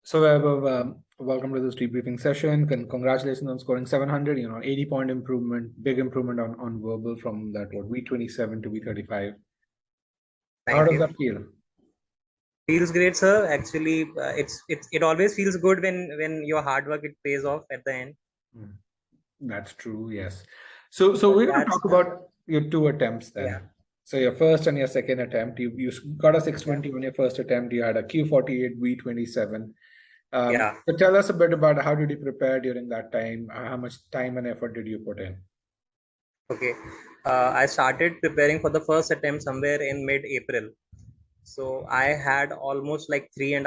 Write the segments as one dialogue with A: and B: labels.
A: So, Vaibhav, welcome to this debriefing session. Congratulations on scoring 700. 80-point improvement, big improvement on verbal from that V27 to V35. How does that feel?
B: Feels great, sir. Actually, it always feels good when your hard work it pays off at the end.
A: That's true. Yes. So we're going to talk about your two attempts then. Yeah. So your first and your second attempt, you got a 620 on your first attempt. You had a Q48 V27. So tell us a bit about how did you prepare during that time? How much time and effort did you put in?
B: Okay. I started preparing for the first attempt somewhere in mid-April. So I had almost like 3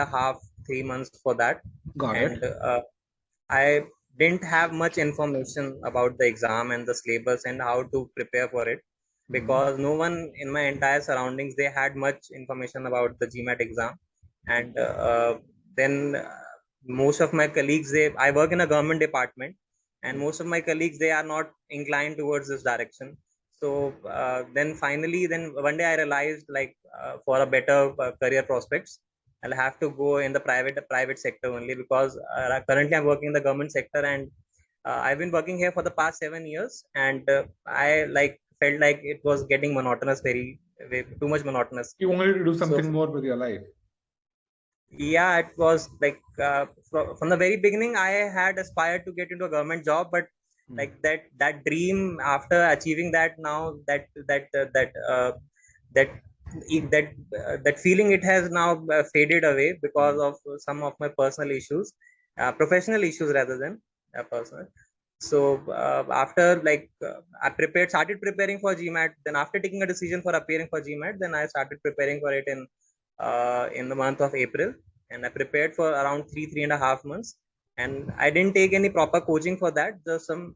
B: months for that.
A: Got it.
B: I didn't have much information about the exam and the syllabus and how to prepare for it, because no one in my entire surroundings, they had much information about the GMAT exam. And then most of my colleagues, I work in a government department, and most of my colleagues, they are not inclined towards this direction. So then finally, then one day I realized, like, for a better career prospects, I'll have to go in the private sector only, because currently I'm working in the government sector, and I've been working here for the past 7 years, and I felt like it was getting monotonous, very too much monotonous.
A: You wanted to do something more with your life.
B: Yeah, it was like from the very beginning I had aspired to get into a government job, but like that dream, after achieving that, now that feeling, it has now faded away because of some of my personal issues, professional issues rather than personal. So after I started preparing for GMAT. Then after taking a decision for appearing for GMAT, then I started preparing for it in the month of April, and I prepared for around 3.5 months. And I didn't take any proper coaching for that. Just some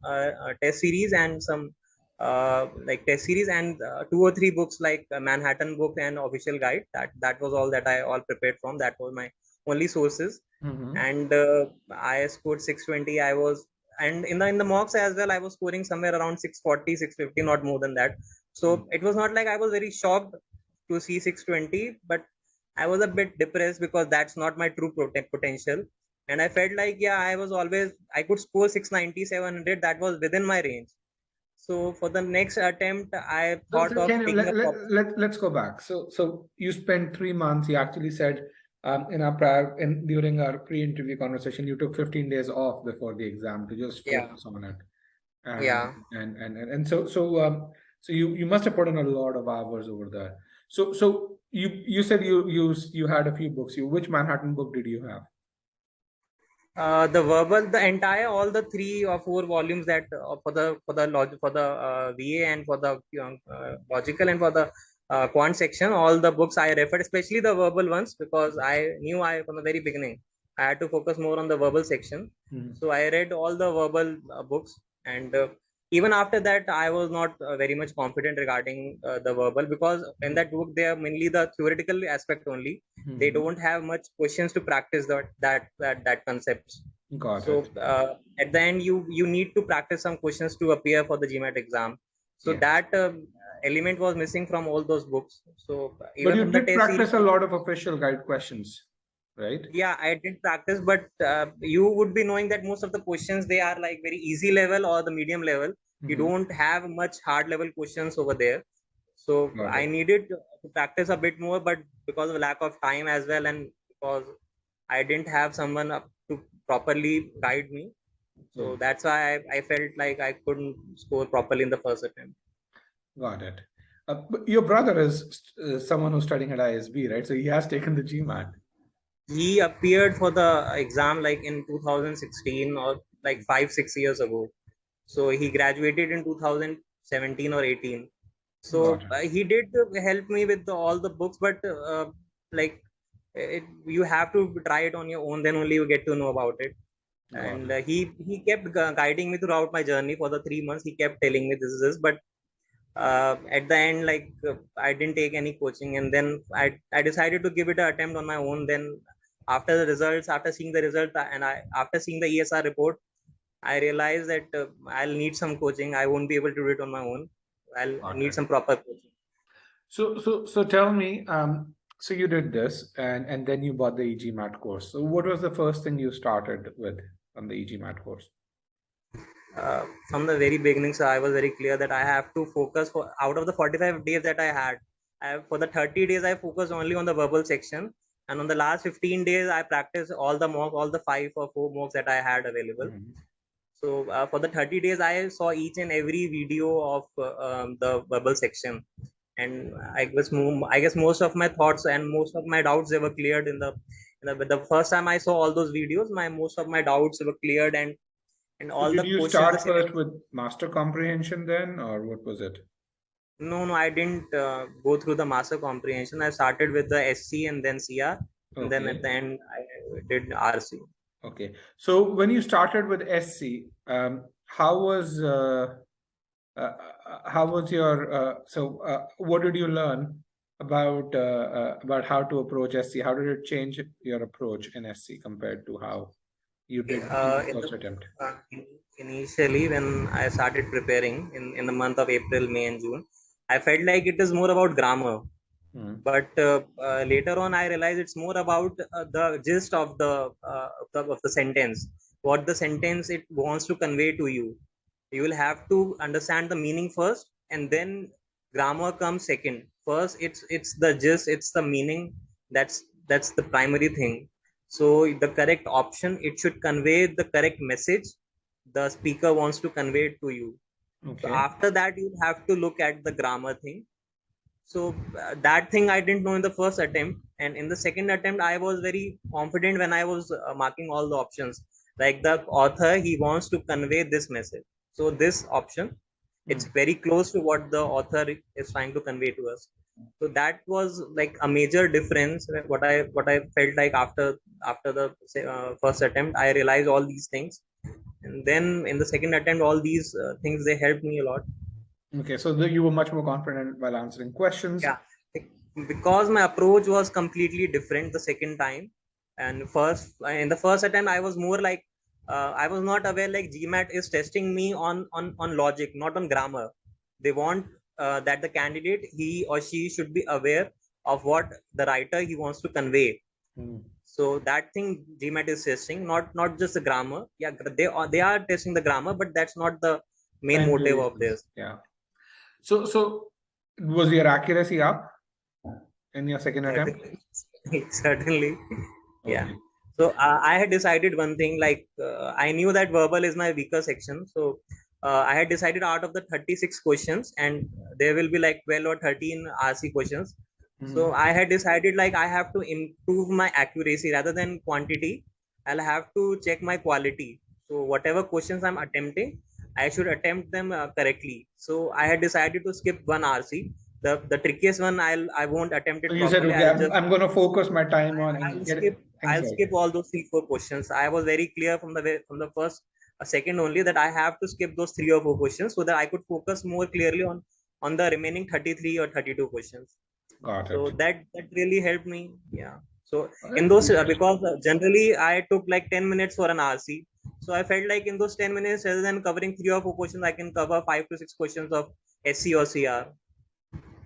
B: test series and some test series and 2 or 3 books like Manhattan book and official guide. That was all that I all prepared from. That was my only sources. And I scored 620. And in the mocks as well, I was scoring somewhere around 640, 650, not more than that. So it was not like I was very shocked to see 620, but I was a bit depressed because that's not my true potential. And I felt like, I could score 690, 700. That was within my range. So for the next attempt, I thought of taking
A: let's go back. So you spent 3 months. You actually said during our pre-interview conversation, you took 15 days off before the exam to just focus on it. And so you must have put in a lot of hours over there. So you said you had a few books. Which Manhattan book did you have?
B: The verbal, all the 3 or 4 volumes that for the VA and for the logical and for the quant section, all the books I referred, especially the verbal ones, because I knew from the very beginning I had to focus more on the verbal section. So I read all the verbal books, and even after that, I was not very much confident regarding the verbal, because in that book they are mainly the theoretical aspect only. They don't have much questions to practice that concepts. So at the end, you need to practice some questions to appear for the GMAT exam. So that element was missing from all those books. So
A: even but you did practice a lot of official guide questions, right?
B: Yeah, I did practice, but you would be knowing that most of the questions, they are like very easy level or the medium level. You don't have much hard level questions over there. So I needed to practice a bit more, but because of lack of time as well, and because I didn't have someone to properly guide me, so that's why I felt like I couldn't score properly in the first attempt.
A: Got it. Your brother is someone who's studying at ISB, right? So he has taken the GMAT.
B: He appeared for the exam like in 2016 or like 5-6 years ago. So he graduated in 2017 or 18. So he did help me with all the books, but you have to try it on your own, then only you get to know about it. And he kept guiding me throughout my journey for the 3 months. He kept telling me this, but at the end, I didn't take any coaching, and then I decided to give it an attempt on my own. Then after seeing the result, and after seeing the ESR report, I realized that I'll need some coaching. I won't be able to do it on my own. I'll need some proper coaching.
A: So tell me, so you did this, and then you bought the e-GMAT course. So what was the first thing you started with on the e-GMAT course?
B: From the very beginning, so I was very clear that I have to focus for out of the 45 days that I had. For the 30 days, I focused only on the verbal section, and on the last 15 days, I practiced all the mock, all the 5 or 4 mocks that I had available. So for the 30 days, I saw each and every video of the verbal section, and I guess most of my thoughts and most of my doubts, they were cleared in the first time I saw all those videos. Most of my doubts were cleared, and
A: So
B: all
A: did
B: the
A: you
B: questions.
A: start first with master comprehension then, or what was it?
B: No, I didn't go through the master comprehension. I started with the SC and then CR, and then at the end I did RC.
A: Okay. So when you started with SC, how was your what did you learn about how to approach SC? How did it change your approach in SC compared to how you did in the first attempt?
B: Initially, when I started preparing in the month of April, May, and June, I felt like it is more about grammar. But later on, I realized it's more about the gist of the sentence, what the sentence it wants to convey to you. You will have to understand the meaning first, and then grammar comes second. First, it's the gist, it's the meaning. That's the primary thing. So the correct option, it should convey the correct message the speaker wants to convey it to you. So after that, you have to look at the grammar thing. So that thing I didn't know in the first attempt, and in the second attempt I was very confident when I was marking all the options. Like the author, he wants to convey this message, so this option, it's very close to what the author is trying to convey to us. So that was like a major difference. What I felt like after the first attempt, I realized all these things, and then in the second attempt, all these things, they helped me a lot.
A: Okay, so you were much more confident while answering questions.
B: Yeah, because my approach was completely different the second time. And in the first attempt, I was more like I was not aware like GMAT is testing me on logic, not on grammar. They want that the candidate, he or she, should be aware of what the writer he wants to convey. So that thing GMAT is testing, not just the grammar. Yeah, they are testing the grammar, but that's not the main motive of this.
A: Yeah. So was your accuracy up in your second attempt?
B: Certainly. Yeah. So I had decided one thing, like I knew that verbal is my weaker section. So I had decided out of the 36 questions, and there will be like 12 or 13 RC questions. So I had decided like I have to improve my accuracy rather than quantity. I'll have to check my quality. So whatever questions I'm attempting, I should attempt them correctly. So I had decided to skip one RC. The trickiest one, I won't attempt it
A: So you said,
B: properly.
A: okay, I'm going to focus my time on
B: I'll skip all those 3-4 questions. I was very clear from the first second only that I have to skip those 3 or 4 questions so that I could focus more clearly on the remaining 33 or 32 questions.
A: Got it.
B: So that really helped me. Yeah. So in those because generally I took like 10 minutes for an RC. So I felt like in those 10 minutes, rather than covering 3 or 4 questions, I can cover 5 to 6 questions of SC or CR.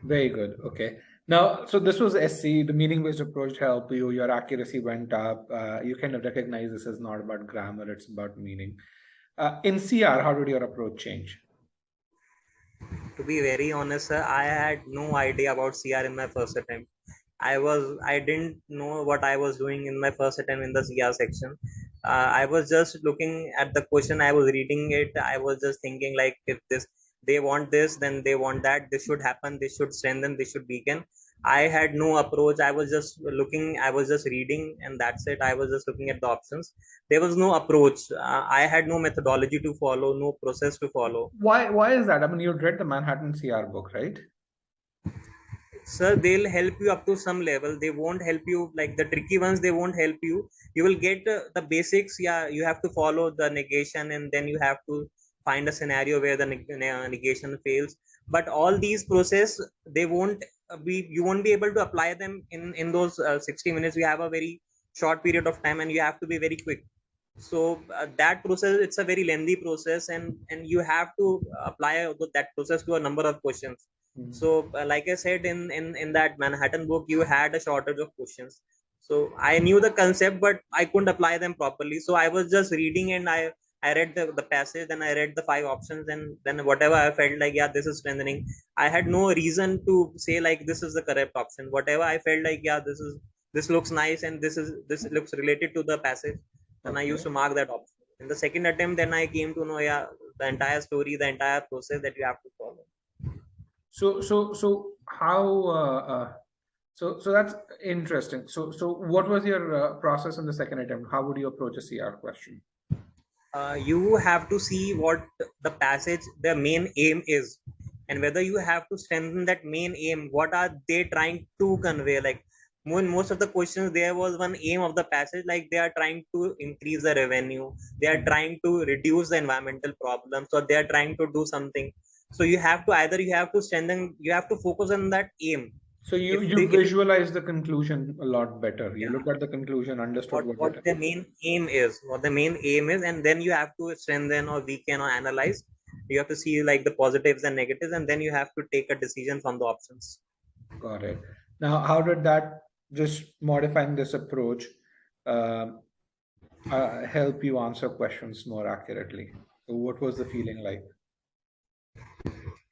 A: Very good. Okay. Now, so this was SC, the meaning-based approach helped you, your accuracy went up. You kind of recognize this is not about grammar, it's about meaning. In CR, how did your approach change?
B: To be very honest, sir, I had no idea about CR in my first attempt. I didn't know what I was doing in my first attempt in the CR section. I was just looking at the question, I was reading it, I was just thinking like, if they want this, then they want that, this should happen, this should strengthen, this should weaken. I had no approach. I was just looking, I was just reading, and that's it. I was just looking at the options. There was no approach. I had no methodology to follow, no process to follow.
A: Why is that? I mean, you read the Manhattan CR book, right?
B: Sir, they'll help you up to some level. They won't help you, like the tricky ones, they won't help you. You will get the basics. Yeah, you have to follow the negation, and then you have to find a scenario where the negation fails. But all these process, they won't you won't be able to apply them in those 60 minutes. You have a very short period of time, and you have to be very quick. So that process, it's a very lengthy process, and you have to apply that process to a number of questions. So like I said, in that Manhattan book, you had a shortage of questions. So I knew the concept, but I couldn't apply them properly. So I was just reading, and I read the passage, and I read the 5 options, and then whatever I felt like, yeah, this is strengthening. I had no reason to say like this is the correct option. Whatever I felt like, yeah, this looks nice, and this looks related to the passage. Then I used to mark that option. In the second attempt, then I came to know, yeah, the entire story, the entire process that you have to follow.
A: So how so that's interesting. So what was your process in the second attempt? How would you approach a CR question?
B: You have to see what the passage, the main aim is, and whether you have to strengthen that main aim. What are they trying to convey? Like most of the questions, there was one aim of the passage, like they are trying to increase the revenue, they are trying to reduce the environmental problems, or they are trying to do something. So you have to either you have to strengthen, you have to focus on that aim.
A: So you
B: If
A: visualize the conclusion a lot better. You
B: yeah,
A: look at the conclusion, understood
B: what
A: what
B: the main aim is, and then you have to strengthen or weaken or analyze. You have to see like the positives and negatives, and then you have to take a decision from the options.
A: Got it. Now, how did that, just modifying this approach, uh, help you answer questions more accurately? So what was the feeling like?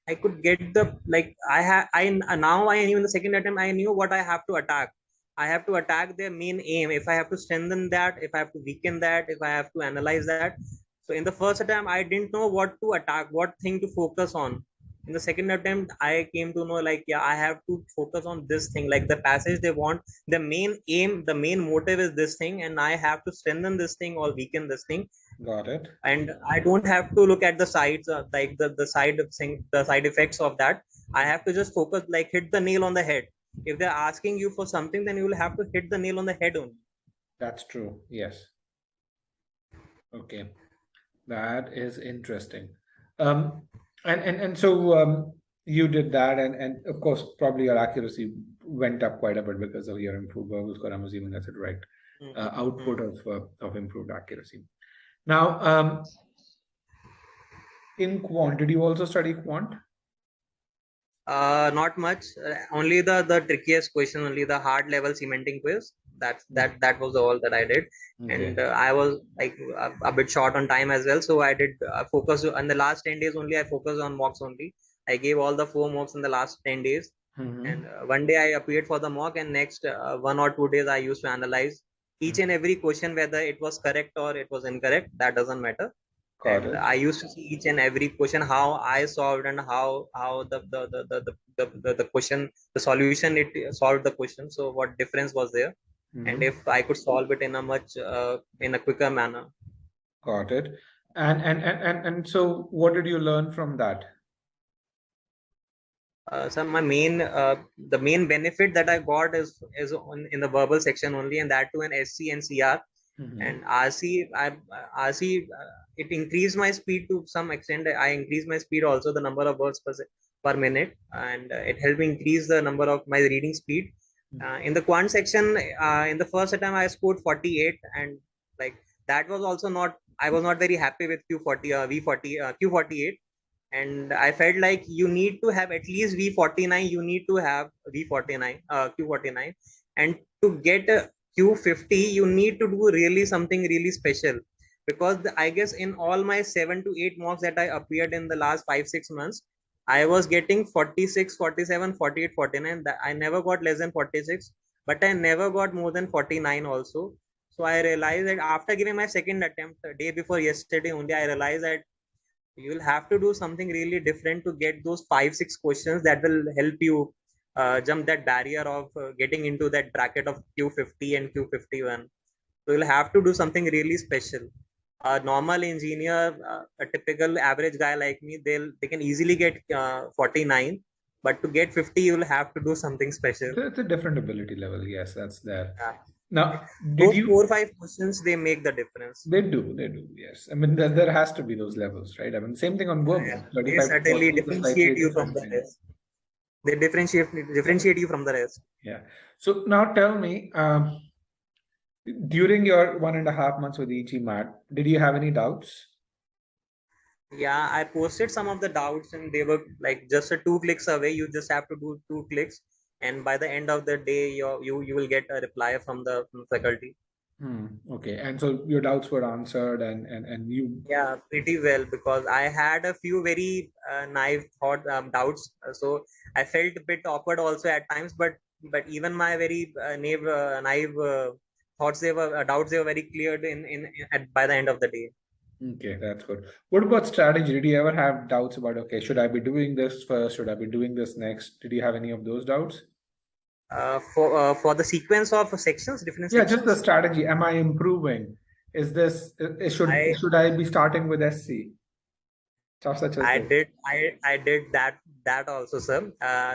B: I could get the like I now I knew in the second attempt I knew what I have to attack. I have to attack their main aim. If I have to strengthen that, if I have to weaken that, if I have to analyze that. So in the first attempt, I didn't know what to attack, what thing to focus on. In the second attempt, I came to know like, yeah, I have to focus on this thing, like the passage they want, the main aim, the main motive is this thing, and I have to strengthen this thing or weaken this thing.
A: Got it.
B: And I don't have to look at the sides, like the side of thing, the side effects of that. I have to just focus, like hit the nail on the head. If they're asking you for something, then you will have to hit the nail on the head only.
A: That's true. Yes. Okay. That is interesting. And so you did that, and of course, probably your accuracy went up quite a bit because of your improved verbal score. I'm assuming that's a direct output of improved accuracy. Now, in quant, did you also study quant?
B: Not much. Only the trickiest question, only the hard level cementing quiz. That was all that I did.
A: Okay.
B: And I was like a bit short on time as well, so I did focus on the last 10 days only. I focused on mocks only. I gave all the 4 mocks in the last 10 days, and one day I appeared for the mock, and next 1 or 2 days I used to analyze each and every question, whether it was correct or it was incorrect. That doesn't matter.
A: Got
B: And
A: it.
B: I used to see each and every question, how I solved, and how the question, the solution, it solved the question. So what difference was there, and if I could solve it in a much in a quicker manner.
A: Got it. And so what did you learn from that?
B: So my main the main benefit that I got is in the verbal section only, and that too in SC and CR. And RC, it increased my speed to some extent. I increased my speed also, the number of words per minute, and it helped me increase the number of my reading speed. In the quant section, in the first attempt, I scored 48, and like that was also not. I was not very happy with Q40, V40, Q48, and I felt like you need to have at least V49. You need to have V49, Q49, and to get Q50, you need to do really something really special, because I guess in all my 7 to 8 mocks that I appeared in the last 5 6 months, I was getting 46, 47, 48, 49. I never got less than 46, but I never got more than 49 also. So I realized that after giving my second attempt, the day before yesterday only, I realized that you will have to do something really different to get those 5 6 questions that will help you jump that barrier of getting into that bracket of Q50 and Q51. So you'll have to do something really special. A normal engineer, a typical average guy like me, they can easily get 49, but to get 50, you'll have to do something special.
A: It's a different ability level. Yes, that's there.
B: Yeah.
A: Now, did
B: Those
A: you?
B: 4 or 5 questions, they make the difference.
A: They do. Yes. I mean, there has to be those levels, right? I mean, same thing on verbal.
B: Yeah. They
A: 35 to 40
B: certainly
A: is a slightly
B: differentiate you from
A: different
B: the
A: thing.
B: rest. They differentiate you from the rest.
A: Yeah. So now tell me, during your 1.5 months with e-GMAT, did you have any doubts?
B: Yeah, I posted some of the doubts and they were like just a 2 clicks away. You just have to do 2 clicks, and by the end of the day, you will get a reply from the faculty.
A: Okay, and so your doubts were answered, and you.
B: Yeah, pretty well, because I had a few very naive thought doubts. So I felt a bit awkward also at times, but even my very naive thoughts, they were doubts, they were very cleared by the end of the day.
A: Okay, that's good. What about strategy? Did you ever have doubts about, okay, should I be doing this first? Should I be doing this next? Did you have any of those doubts?
B: For the sequence of sections, different
A: Yeah, just the
B: sections,
A: strategy. Am I improving? Is this
B: I
A: should I be starting with SC? Stuff such as
B: I
A: this.
B: did I did that also, sir.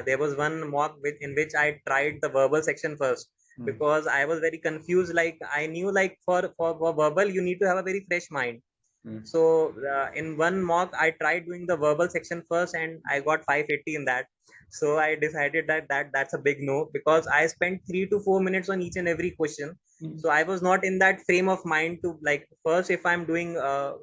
B: There was one mock in which I tried the verbal section first,
A: Hmm.
B: because I was very confused. Like I knew, like for verbal you need to have a very fresh mind.
A: Hmm.
B: So in one mock, I tried doing the verbal section first, and I got 580 in that. So I decided that's a big no, because I spent 3 to 4 minutes on each and every question.
A: Hmm.
B: So I was not in that frame of mind to, like, first if I'm doing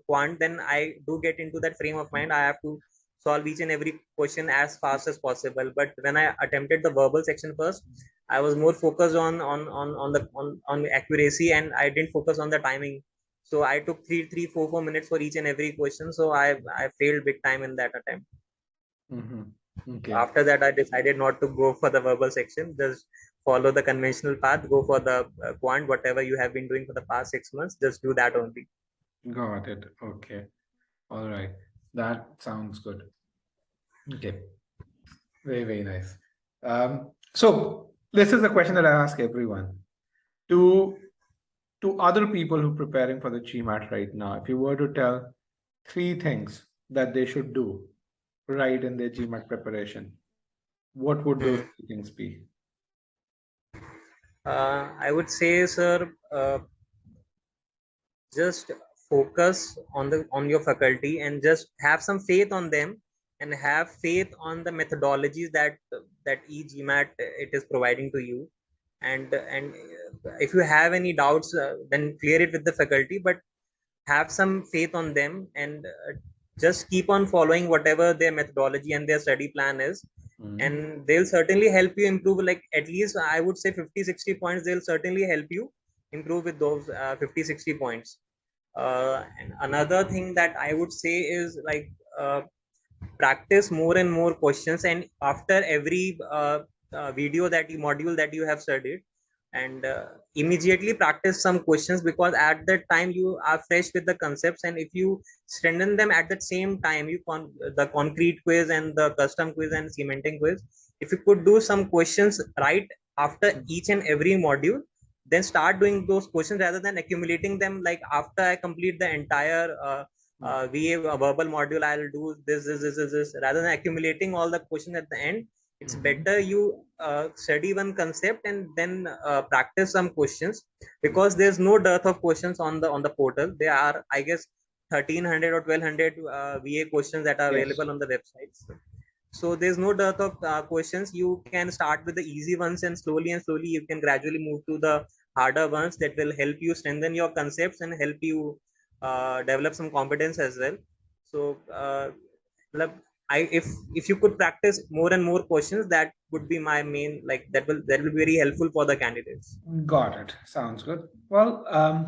B: quant, then I do get into that frame of mind. I have to solve each and every question as fast as possible. But when I attempted the verbal section first, I was more focused on accuracy, and I didn't focus on the timing. So I took 4 minutes for each and every question. So I failed big time in that attempt.
A: Mhm. Okay.
B: After that, I decided not to go for the verbal section. Just follow the conventional path. Go for the quant, whatever you have been doing for the past 6 months. Just do that only.
A: Got it. Okay. All right. That sounds good. Okay. Very, very nice. So this is a question that I ask everyone. To to other people who are preparing for the GMAT right now, if you were to tell three things that they should do right in their GMAT preparation, what would those
B: Hmm.
A: three things be?
B: I would say, sir, just focus on your faculty, and just have some faith on them, and have faith on the methodologies that e-GMAT it is providing to you. And if you have any doubts, then clear it with the faculty, but have some faith on them, and just keep on following whatever their methodology and their study plan is,
A: Mhm.
B: and they'll certainly help you improve. Like at least I would say 50-60 points, they'll certainly help you improve with those 50-60 points. And another thing that I would say is, like, practice more and more questions, and after every video that you module that you have studied, and immediately practice some questions, because at that time you are fresh with the concepts, and if you strengthen them at the same time, the concrete quiz and the custom quiz and cementing quiz, if you could do some questions right after each and every module, then start doing those questions rather than accumulating them. Like after I complete the entire VA verbal module, I'll do this. Rather than accumulating all the questions at the end, it's
A: Mhm.
B: better you study one concept and then practice some questions, because there's no dearth of questions on the portal. There are, I guess, 1300 or 1200 VA questions that are
A: Yes.
B: available on the websites. So there's no dearth of questions. You can start with the easy ones, and slowly you can gradually move to the harder ones that will help you strengthen your concepts and help you develop some competence as well. So if you could practice more and more questions, that would be my main, like, that will be very helpful for the candidates.
A: Got it. Sounds good. Well, uh,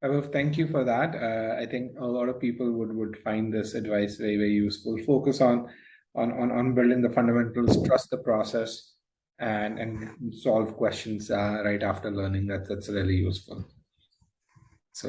A: Vaibhav, thank you for that. I think a lot of people would find this advice very, very useful. Focus on building the fundamentals, trust the process, and solve questions right after learning. That's really useful. So